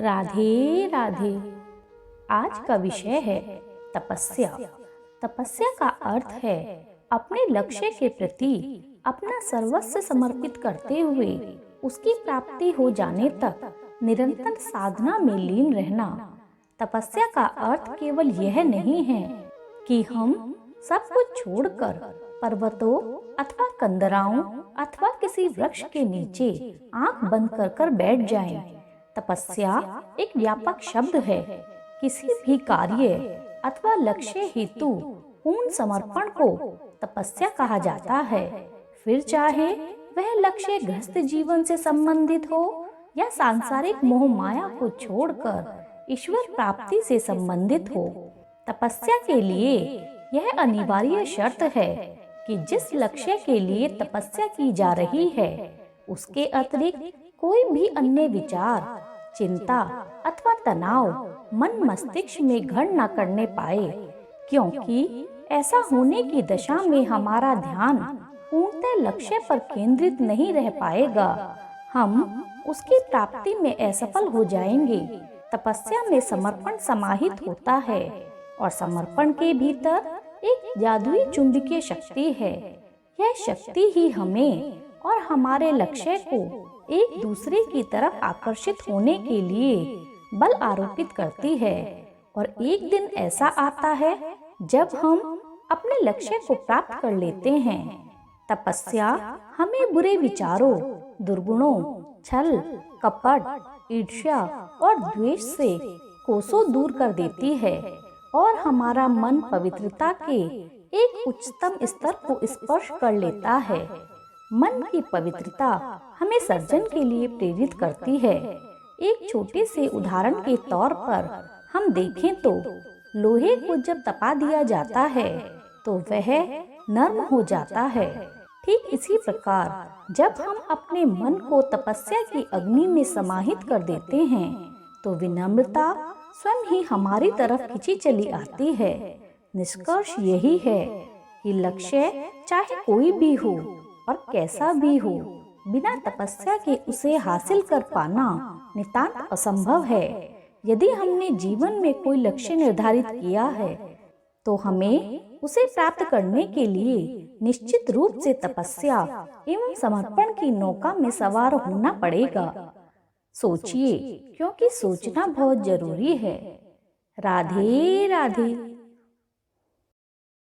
राधे राधे। आज का विषय है तपस्या। तपस्या का अर्थ है अपने लक्ष्य के प्रति अपना सर्वस्व समर्पित करते हुए उसकी प्राप्ति हो जाने तक निरंतर साधना में लीन रहना। तपस्या का अर्थ केवल यह नहीं है कि हम सब कुछ छोड़कर पर्वतों अथवा कंदराओं अथवा किसी वृक्ष के नीचे आंख बंद कर बैठ जाएं। तपस्या एक व्यापक शब्द है। किसी भी कार्य अथवा लक्ष्य हेतु पूर्ण समर्पण को तपस्या कहा जाता है। फिर चाहे वह लक्ष्य गृहस्थ जीवन से संबंधित हो या सांसारिक मोह माया को छोड़कर ईश्वर प्राप्ति से संबंधित हो। तपस्या के लिए यह अनिवार्य शर्त है कि जिस लक्ष्य के लिए तपस्या की जा रही है उसके अतिरिक्त कोई भी अन्य विचार, चिंता अथवा तनाव मन मस्तिष्क में घर न करने पाए, क्योंकि ऐसा होने की दशा में हमारा ध्यान पूर्णतः लक्ष्य पर केंद्रित नहीं रह पाएगा। हम उसकी प्राप्ति में असफल हो जाएंगे। तपस्या में समर्पण समाहित होता है और समर्पण के भीतर एक जादुई चुंबकीय शक्ति है। यह शक्ति ही हमें और हमारे लक्ष्य को एक दूसरे की तरफ आकर्षित होने के लिए बल आरोपित करती है। और एक दिन ऐसा आता है जब हम अपने लक्ष्य को प्राप्त कर लेते हैं। तपस्या हमें बुरे विचारों, दुर्गुणों, छल, कपट, ईर्ष्या और द्वेष से कोसों दूर कर देती है और हमारा मन पवित्रता के एक उच्चतम स्तर को स्पर्श कर लेता है। मन की पवित्रता हमें सर्जन के लिए प्रेरित करती है। एक छोटे से उदाहरण के तौर पर हम देखें तो लोहे को जब तपा दिया जाता है तो वह नर्म हो जाता है। ठीक इसी प्रकार जब हम अपने मन को तपस्या की अग्नि में समाहित कर देते हैं तो विनम्रता स्वयं ही हमारी तरफ खींची चली आती है। निष्कर्ष यही है कि लक्ष्य चाहे कोई भी हो और कैसा भी हो, बिना तपस्या के उसे हासिल कर पाना नितांत असंभव है। यदि हमने जीवन में कोई लक्ष्य निर्धारित किया है तो हमें उसे प्राप्त करने के लिए निश्चित रूप से तपस्या एवं समर्पण की नौका में सवार होना पड़ेगा। सोचिए, क्योंकि सोचना बहुत जरूरी है। राधे राधे।